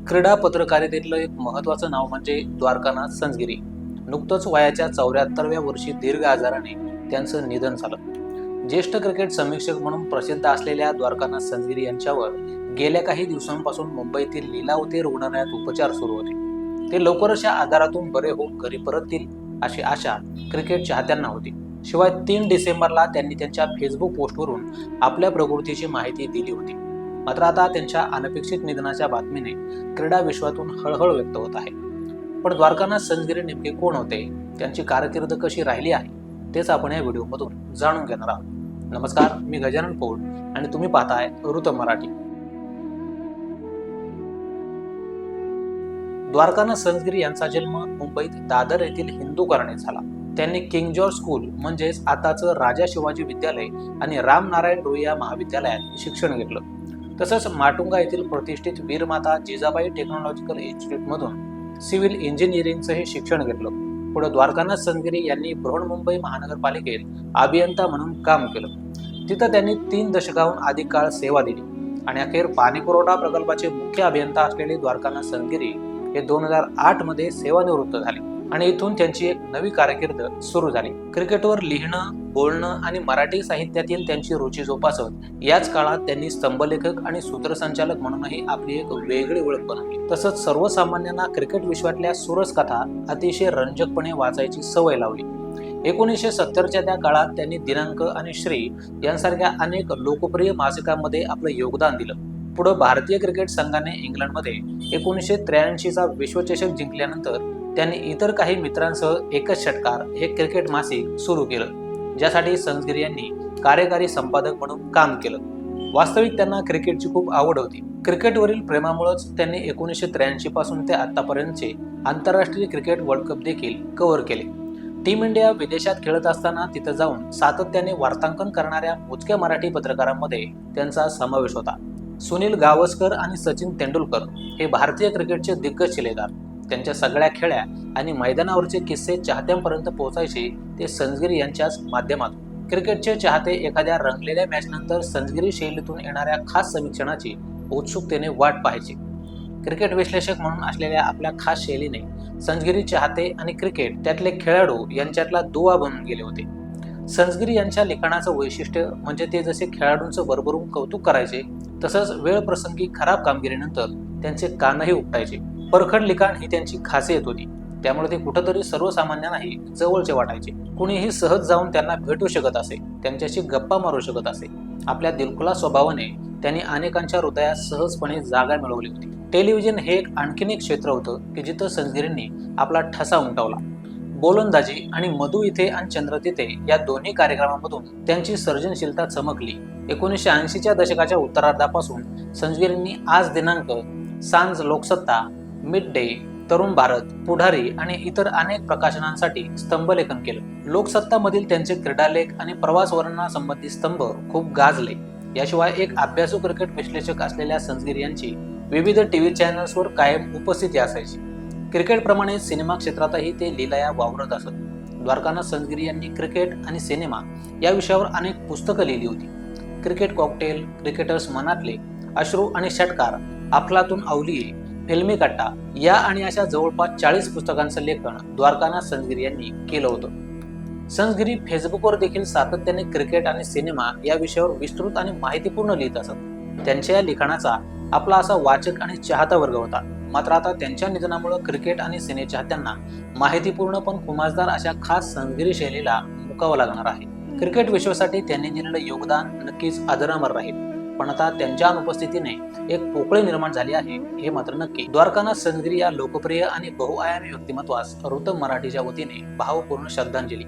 क्रीडा पत्रकारितेतलं एक महत्त्वाचं नाव म्हणजे द्वारकानाथ संझगिरी. नुकतंच वयाच्या 74व्या वर्षी दीर्घ आजाराने त्यांचं निधन झालं. ज्येष्ठ क्रिकेट समीक्षक म्हणून प्रसिद्ध असलेल्या द्वारकानाथ संझगिरी यांच्यावर गेल्या काही दिवसांपासून मुंबईतील लीलावती रुग्णालयात उपचार सुरू होते. ते लवकरच या आजारातून बरे होऊन घरी परततील अशी आशा क्रिकेट चाहत्यांना होती. शिवाय 3 डिसेंबरला त्यांनी त्यांच्या फेसबुक पोस्टवरून आपल्या प्रकृतीची माहिती दिली होती. मात्र आता त्यांच्या अनपेक्षित निधनाच्या बातमीने क्रीडा विश्वातून हळहळ व्यक्त होत आहे. पण द्वारकानाथ संझगिरी नेमके कोण होते, त्यांची कारकीर्द कशी राहिली आहे, तेच आपण या व्हिडिओमधून जाणून घेणार आहोत. नमस्कार, मी गजानन पौळ आणि तुम्ही पाहताय ऋत मराठी. द्वारकानाथ संझगिरी यांचा जन्म मुंबईत दादर येथील हिंदू घराण्यात झाला. त्यांनी किंग जॉर्ज स्कूल म्हणजेच आताचं राजा शिवाजी विद्यालय आणि रामनारायण रुईया महाविद्यालयात शिक्षण घेतलं. तसंच माटुंगा येथील प्रतिष्ठित वीरमाता जिजाबाई टेक्नॉलॉजिकल इन्स्टिट्यूटमधून सिव्हिल इंजिनिअरिंगचंही शिक्षण घेतलं. पुढे द्वारकानाथ संझगिरी यांनी बृहन्मुंबई महानगरपालिकेत अभियंता म्हणून काम केलं. तिथं त्यांनी 3 दशकाहून अधिक काळ सेवा दिली आणि अखेर पाणीपुरवठा प्रकल्पाचे मुख्य अभियंता असलेले द्वारकानाथ संझगिरी हे 2008 मध्ये सेवानिवृत्त झाले आणि इथून त्यांची एक नवी कारकीर्द सुरू झाली. क्रिकेटवर लिहिणं, बोलणं आणि मराठी साहित्यातील त्यांची रुची जोपासत याच काळात त्यांनी स्तंभलेखक आणि सूत्रसंचालक म्हणूनही आपली एक वेगळी ओळख बनवली. तसंच सर्वसामान्यांना क्रिकेट विश्वातल्या सुरस कथा अतिशय रंजकपणे वाचायची सवय लावली. 1970च्या त्या काळात त्यांनी दिनांक आणि श्री यांसारख्या अनेक लोकप्रिय मासिकांमध्ये आपलं योगदान दिलं. पुढे भारतीय क्रिकेट संघाने इंग्लंडमध्ये 1983चा विश्वचषक जिंकल्यानंतर त्यांनी इतर काही मित्रांसह एकच षटकार हे क्रिकेट मासिक सुरू केलं, ज्यासाठी संझगिरी यांनी कार्यकारी संपादक म्हणून काम केलं. वास्तविक त्यांना क्रिकेटची खूप आवड होती. क्रिकेटवरील प्रेमामुळेच त्यांनी 1983 पासून ते आतापर्यंतचे आंतरराष्ट्रीय क्रिकेट वर्ल्ड कप देखील कव्हर केले. टीम इंडिया विदेशात खेळत असताना तिथं जाऊन सातत्याने वार्तांकन करणाऱ्या मोजक्या मराठी पत्रकारांमध्ये त्यांचा समावेश होता. सुनील गावस्कर आणि सचिन तेंडुलकर हे भारतीय क्रिकेटचे दिग्गज शिलेदार. त्यांच्या सगळ्या खेळ्या आणि मैदानावरचे किस्से चाहत्यांपर्यंत पोहोचायचे ते संझगिरी यांच्याच माध्यमातून. क्रिकेटचे चाहते एखाद्या रंगलेल्या मॅचनंतर संझगिरी शैलीतून येणाऱ्या खास समीक्षणाची उत्सुकतेने वाट पाहायचे. क्रिकेट विश्लेषक म्हणून असलेल्या आपल्या खास शैलीने संझगिरी चाहते आणि क्रिकेट त्यातले खेळाडू यांच्यातला दुवा बनून गेले होते. संझगिरी यांच्या लिखाणाचं वैशिष्ट्य म्हणजे ते जसे खेळाडूंचं भरभरून कौतुक करायचे, तसंच वेळ प्रसंगी खराब कामगिरीनंतर त्यांचे कानही उपटायचे. परखड लिखाण ही त्यांची खासियत होती. त्यामुळे ते कुठंतरी सर्वसामान्यांनाही जवळचे वाटायचे. कुणीही सहज जाऊन त्यांना भेटू शकत असे, त्यांच्याशी गप्पा मारू शकत असे. आपल्या दिलखुलास स्वभावाने त्यांनी अनेकांच्या हृदयात सहजपणे जागा मिळवली होती. टेलिव्हिजन हे आणखीन एक क्षेत्र होतं की जिथं संझगिरींनी आपला ठसा उमटवला. गोलंदाजी आणि मधु इथे आणि चंद्र तिथे या दोन्ही कार्यक्रमांमधून त्यांची सर्जनशीलता चमकली. 1980च्या दशकाच्या उत्तरार्धापासून संझगिरींनी आज दिनांक, सांज लोकसत्ता, मिड डे, तरुण भारत, पुढारी आणि इतर अनेक प्रकाशनांसाठी स्तंभलेखन केलं. लोकसत्तामधील त्यांचे क्रीडालेख आणि प्रवास वर्णनासंबंधी स्तंभ खूप गाजले. याशिवाय एक अभ्यासू क्रिकेट विश्लेषक असलेल्या संझगिरी यांची विविध टीव्ही चॅनल्सवर कायम उपस्थिती असायची. क्रिकेटप्रमाणे सिनेमा क्षेत्रातही ते लीलाया वावरत असत. द्वारकानाथ संझगिरी यांनी क्रिकेट आणि सिनेमा या विषयावर अनेक पुस्तकं लिहिली होती. क्रिकेट कॉकटेल, क्रिकेटर्स मनातले, अश्रू आणि षटकार, अफलातून अवलिये, फिल्मी कट्टा या आणि अशा जवळपास 40 पुस्तकांचं लेखन द्वारकानाथ संझगिरी यांनी केलं होतं. संझगिरी फेसबुकवर देखील सातत्याने क्रिकेट आणि सिनेमा या विषयावर विस्तृत आणि माहितीपूर्ण लिहित असत. त्यांच्या या लिखाणाचा आपला असा वाचक आणि चाहता वर्ग होता. मात्र आता त्यांच्या निधनामुळे क्रिकेट आणि सिने चाहत्यांना माहितीपूर्ण पण खुमासदार अशा खास संझगिरी शैलीला मुकावं लागणार आहे. क्रिकेट विश्वासाठी त्यांनी दिलेलं योगदान नक्कीच अजरामर राहील. पण आता त्यांच्या अनुपस्थितीने एक पोकळी निर्माण झाली आहे हे मात्र नक्की. द्वारकानाथ संझगिरी या लोकप्रिय आणि बहुआयामी व्यक्तिमत्वास ऋत मराठीच्या वतीने भावपूर्ण श्रद्धांजली.